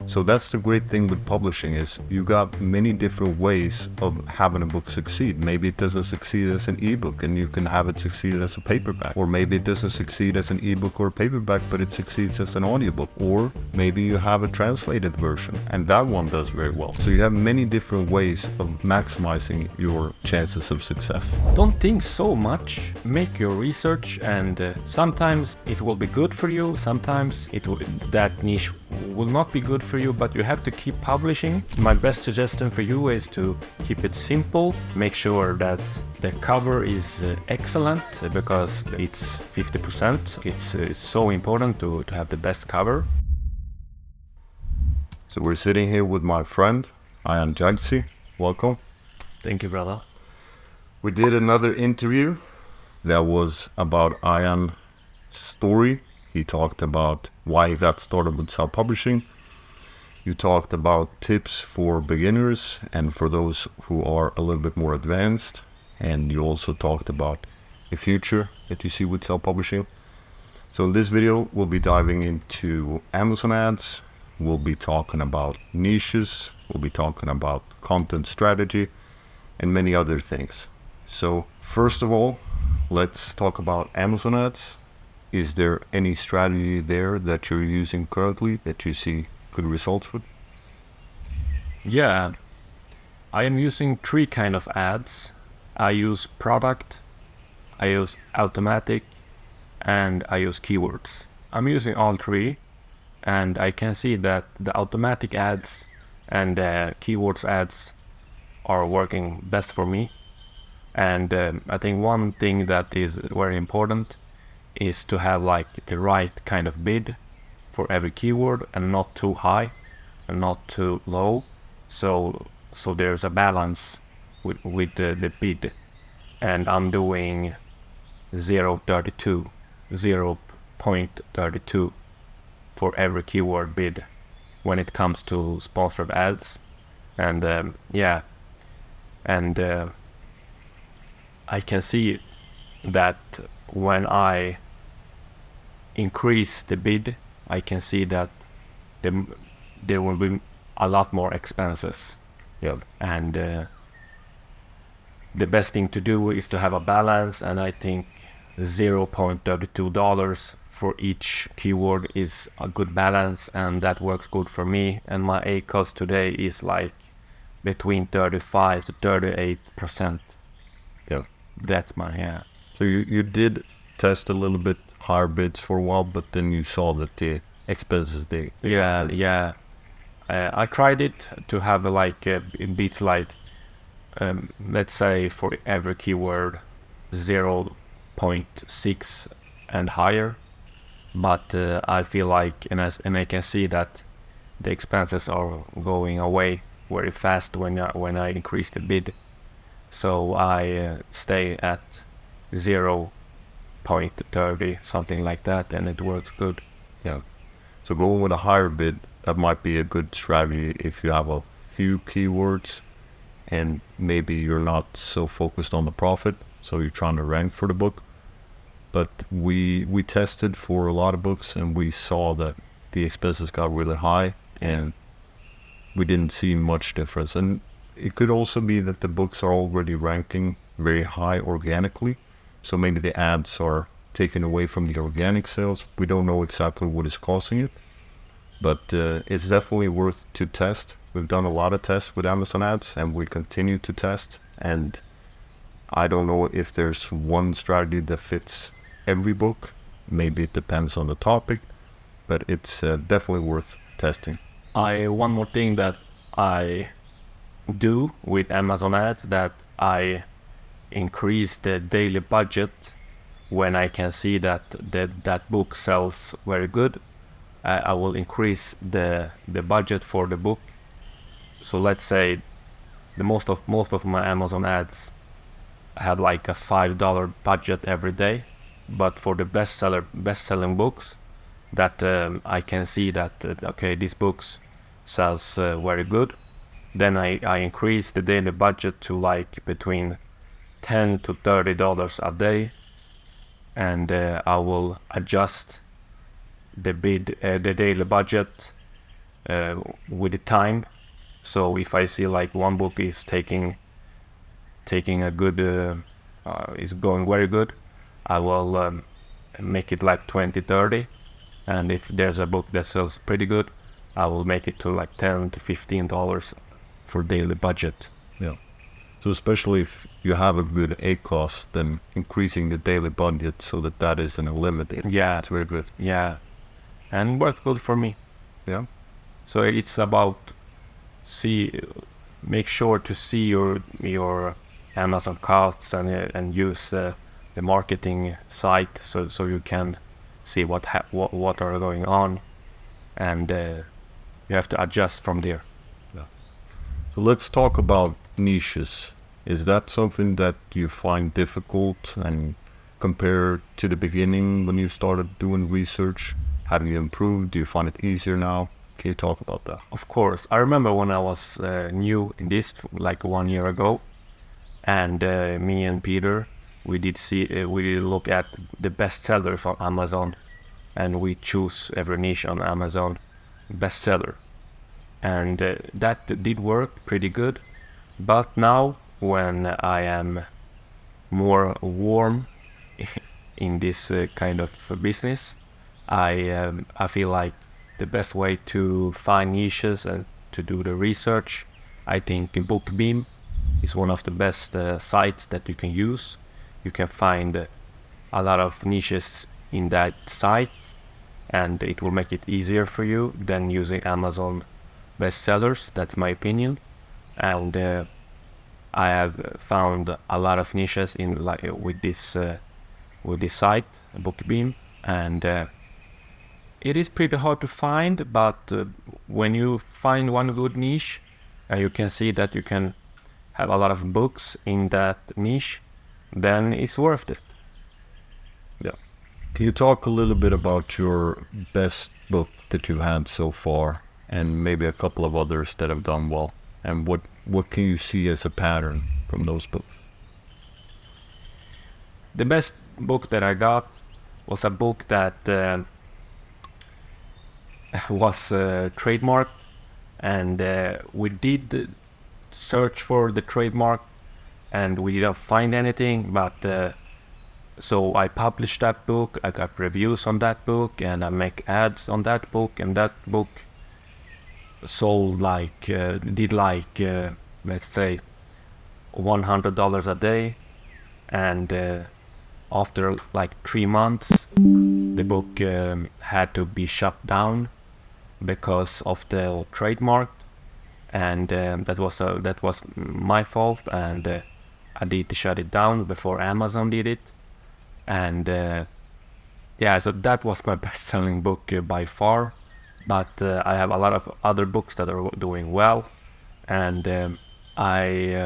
So that's the great thing with publishing is you got many different ways of having a book succeed. Maybe it doesn't succeed as an ebook and you can have it succeed as a paperback. Or maybe it doesn't succeed as an ebook or a paperback, but it succeeds as an audiobook. Or maybe you have a translated version and that one does very well. So you have many different ways of maximizing your chances of success. Don't think so much. Make your research, and sometimes it will be good for you. Sometimes that niche will not be good for you, but you have to keep publishing. My best suggestion for you is to keep it simple. Make sure that the cover is excellent, because it's 50%. It's so important to have the best cover. So we're sitting here with my friend, Ayhan Yagci. Welcome. Thank you, brother. We did another interview that was about Ayhan's story. He talked about why he got started with self-publishing. You talked about tips for beginners and for those who are a little bit more advanced. And you also talked about the future that you see with self-publishing. So in this video, we'll be diving into Amazon ads. We'll be talking about niches. We'll be talking about content strategy and many other things. So first of all, let's talk about Amazon ads. Is there any strategy there that you're using currently that you see good results with? Yeah, I am using 3 kind of ads. I use product, I use automatic, and I use keywords. I'm using all 3, and I can see that the automatic ads and keywords ads are working best for me. And I think one thing that is very important is to have like the right kind of bid for every keyword, and not too high and not too low. So there's a balance with the bid. And I'm doing 0.32 for every keyword bid when it comes to sponsored ads. And I can see that when I increase the bid, I can see that there will be a lot more expenses. Yeah. And the best thing to do is to have a balance, and I think $0.32 for each keyword is a good balance, and that works good for me. And my ACoS today is like between 35 to 38%. Yeah. That's my, So you did test a little bit higher bids for a while, but then you saw that the expenses they Yeah. I tried it to have like bids like let's say for every keyword 0.6 and higher, but I feel like and I can see that the expenses are going away very fast when I increase the bid. So I stay at 0.30, something like that, and it works good. Yeah. So going with a higher bid, that might be a good strategy if you have a few keywords and maybe you're not so focused on the profit, so you're trying to rank for the book. But we tested for a lot of books and we saw that the expenses got really high and we didn't see much difference. And it could also be that the books are already ranking very high organically, so maybe the ads are taken away from the organic sales. We don't know exactly what is causing it, but it's definitely worth to test. We've done a lot of tests with Amazon ads and we continue to test, and I don't know if there's one strategy that fits every book. Maybe it depends on the topic, but it's definitely worth testing. One more thing that I do with Amazon ads, that I increase the daily budget when I can see that that book sells very good. I will increase the budget for the book. So let's say the most of my Amazon ads have like a $5 budget every day, but for the best-selling books that I can see that okay, these books sells very good, then I increase the daily budget to like between $10 to $30 a day, and I will adjust the daily budget with the time. So if I see like one book is taking a good, is going very good, I will make it like 20, 30. And if there's a book that sells pretty good, I will make it to like $10 to $15 for daily budget. Yeah. So especially if you have a good A cost, then increasing the daily budget so that isn't a limit. Yeah. It's very good. Yeah. And worked good for me. Yeah. So it's about make sure to see your Amazon costs and use the marketing site so you can see what are going on, and you have to adjust from there. So let's talk about niches. Is that something that you find difficult, and compared to the beginning when you started doing research, have you improved? Do you find it easier now? Can you talk about that? Of course. I remember when I was new in this, like 1 year ago, and me and Peter, we did look at the bestsellers on Amazon, and we choose every niche on Amazon bestseller, and that did work pretty good. But now, when I am more warm in this kind of business, I feel like the best way to find niches and to do the research, I think BookBeam is one of the best sites that you can use. You can find a lot of niches in that site, and it will make it easier for you than using Amazon bestsellers. That's my opinion. And I have found a lot of niches in with this site, BookBeam, and it is pretty hard to find. But when you find one good niche, you can see that you can have a lot of books in that niche, then it's worth it. Yeah. Can you talk a little bit about your best book that you've had so far, and maybe a couple of others that have done well? And what can you see as a pattern from those books? The best book that I got was a book that was trademarked, and we did search for the trademark, and we didn't find anything. But so I published that book. I got reviews on that book, and I make ads on that book, and that book sold let's say $100 a day, and after like 3 months the book had to be shut down because of the trademark, and that was my fault, and I did shut it down before Amazon did it. And so that was my best-selling book by far. But I have a lot of other books that are doing well, and I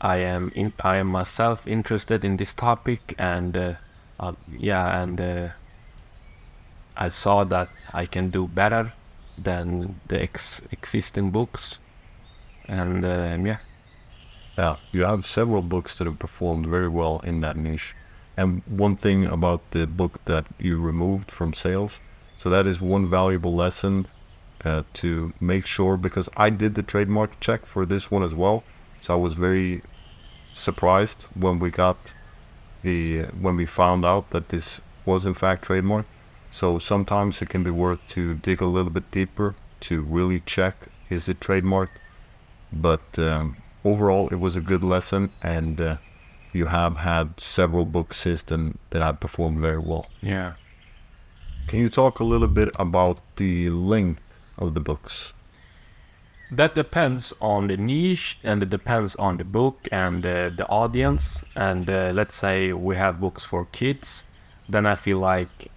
am myself interested in this topic, and I saw that I can do better than the existing books, and Yeah, you have several books that have performed very well in that niche. And one thing about the book that you removed from sales, so that is one valuable lesson to make sure, because I did the trademark check for this one as well. So I was very surprised when we found out that this was in fact trademark. So sometimes it can be worth to dig a little bit deeper to really check, is it trademarked? But overall, it was a good lesson, and you have had several books since then that have performed very well. Yeah. Can you talk a little bit about the length of the books? That depends on the niche, and it depends on the book and the audience. And let's say we have books for kids, then I feel like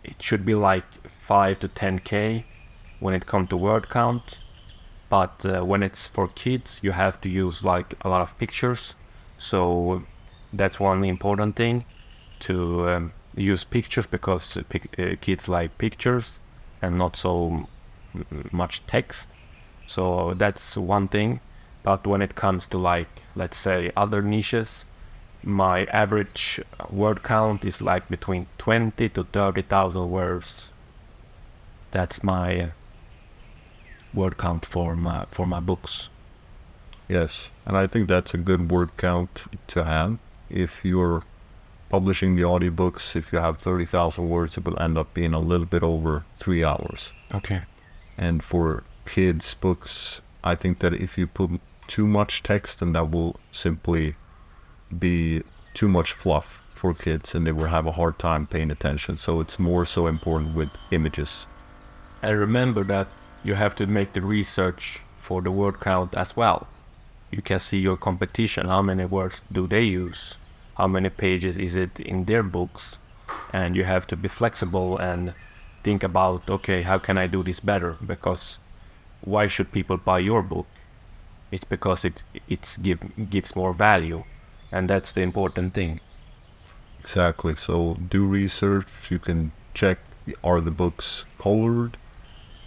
it should be like 5 to 10K when it comes to word count. But when it's for kids, you have to use like a lot of pictures. So that's one important thing, to use pictures, because kids like pictures and not so much text. So that's one thing. But when it comes to like, let's say, other niches, my average word count is like between 20 to 30,000 words. That's my word count for my books. Yes, and I think that's a good word count to have. If you're publishing the audiobooks, if you have 30,000 words, it will end up being a little bit over 3 hours. Okay. And for kids' books, I think that if you put too much text, then that will simply be too much fluff for kids and they will have a hard time paying attention. So it's more so important with images. And remember that you have to make the research for the word count as well. You can see your competition, how many words do they use, how many pages is it in their books, and you have to be flexible and think about, okay, how can I do this better? Because why should people buy your book? It's because it gives more value, and that's the important thing. Exactly. So do research. You can check, are the books colored?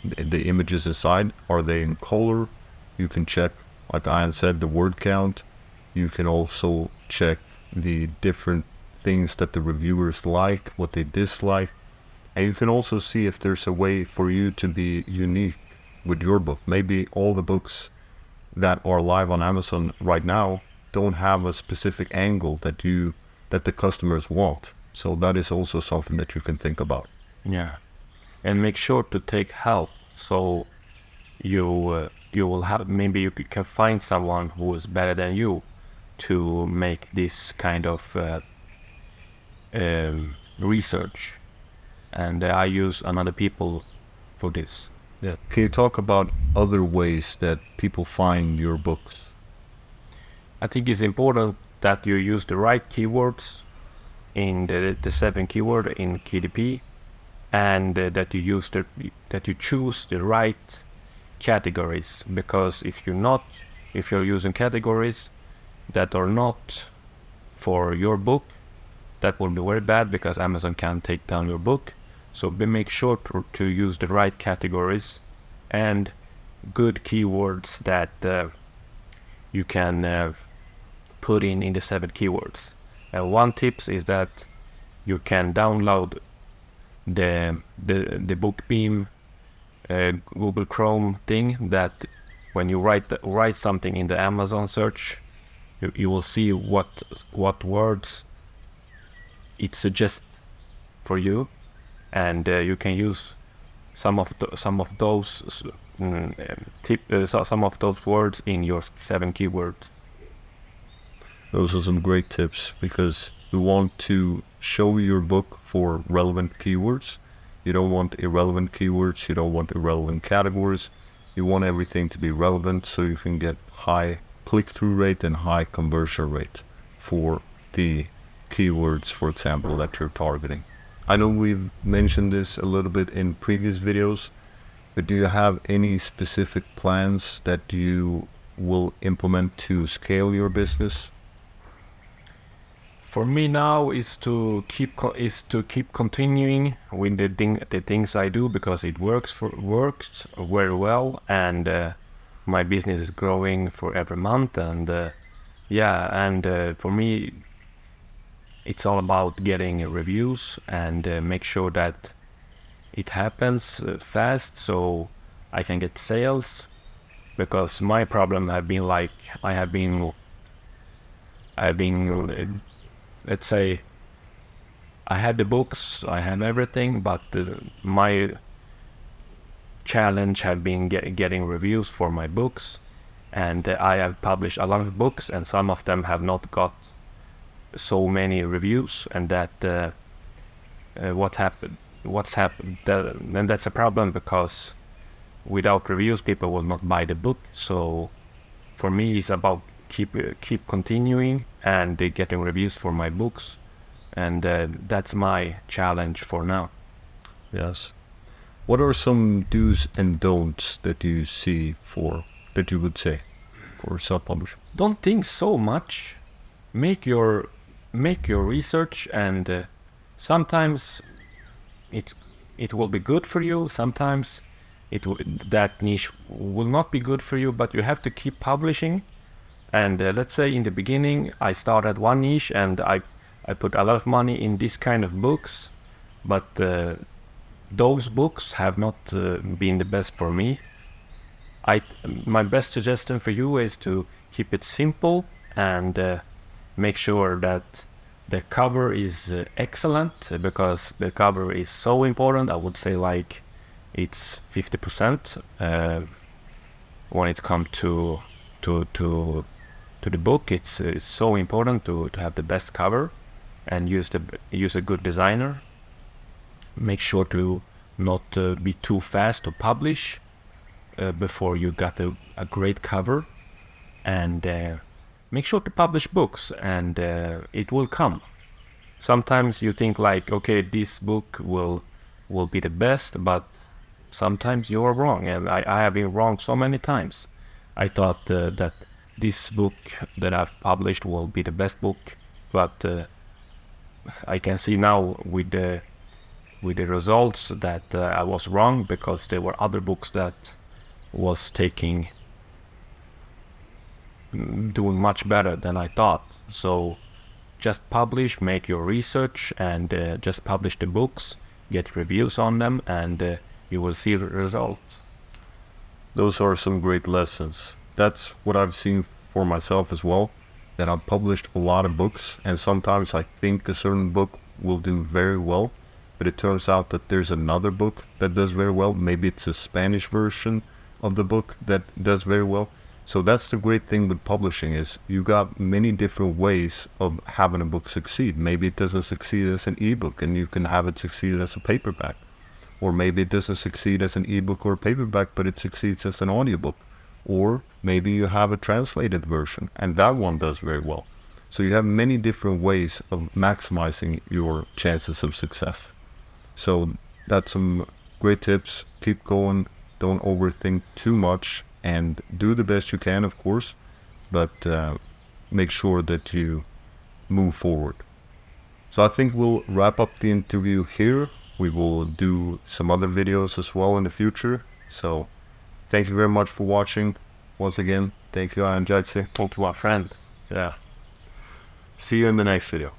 The images inside, are they in color? You can check, like Ayhan said, the word count. You can also check the different things that the reviewers like, what they dislike. And you can also see if there's a way for you to be unique with your book. Maybe all the books that are live on Amazon right now don't have a specific angle that the customers want. So that is also something that you can think about. Yeah, and make sure to take help. So you will have, maybe you can find someone who is better than you to make this kind of research. And I use another people for this. Yeah. Can you talk about other ways that people find your books? I think it's important that you use the right keywords in the 7 keyword in KDP, and that you choose the right categories. Because if you're using categories that are not for your book, that will be very bad because Amazon can take down your book. So make sure to use the right categories and good keywords that you can put in the 7 keywords. And one tips is that you can download the BookBeam Google Chrome thing, that when you write something in the Amazon search, you will see what words it suggests for you, and you can use some of those words in your 7 keywords. Those are some great tips, because you want to show your book for relevant keywords. You don't want irrelevant keywords. You don't want irrelevant categories. You want everything to be relevant so you can get high click-through rate and high conversion rate for the keywords, for example, that you're targeting. I know we've mentioned this a little bit in previous videos, but do you have any specific plans that you will implement to scale your business? For me now is to keep continuing with the things I do, because it works very well, and my business is growing for every month, and for me it's all about getting reviews and make sure that it happens fast so I can get sales. Because my problem have been like I've been let's say I had the books, I have everything, but my challenge have been getting reviews for my books, and I have published a lot of books, and some of them have not got so many reviews, and that what's happened then that's a problem, because without reviews people will not buy the book. So for me it's about keep continuing and getting reviews for my books, and that's my challenge for now. Yes. What are some do's and don'ts that you would say for self-publishing? Don't think so much. Make your research, and sometimes it will be good for you, sometimes that niche will not be good for you, but you have to keep publishing. And let's say in the beginning I started one niche and I put a lot of money in this kind of books, but those books have not been the best for me. my best suggestion for you is to keep it simple and make sure that the cover is excellent, because the cover is so important. I would say like it's 50% when it comes to the book. It's so important to have the best cover and use a good designer. Make sure to not be too fast to publish before you got a great cover, and make sure to publish books, and it will come. Sometimes you think like, okay, this book will be the best, but sometimes you are wrong, and I have been wrong so many times. I thought that this book that I've published will be the best book, but I can see now with the results that I was wrong, because there were other books that was doing much better than I thought. So just publish, make your research, and just publish the books, get reviews on them, and you will see the result. Those are some great lessons. That's what I've seen for myself as well, that I've published a lot of books, and sometimes I think a certain book will do very well, but it turns out that there's another book that does very well. Maybe it's a Spanish version of the book that does very well. So that's the great thing with publishing, is you got many different ways of having a book succeed. Maybe it doesn't succeed as an ebook and you can have it succeed as a paperback. Or maybe it doesn't succeed as an ebook or a paperback, but it succeeds as an audiobook. Or maybe you have a translated version and that one does very well. So you have many different ways of maximizing your chances of success. So that's some great tips. Keep going. Don't overthink too much, and do the best you can, of course, but make sure that you move forward. So I think we'll wrap up the interview here. We will do some other videos as well in the future. So thank you very much for watching. Once again, thank you, Ayhan, Yagci. Thank you, my friend. Yeah. See you in the next video.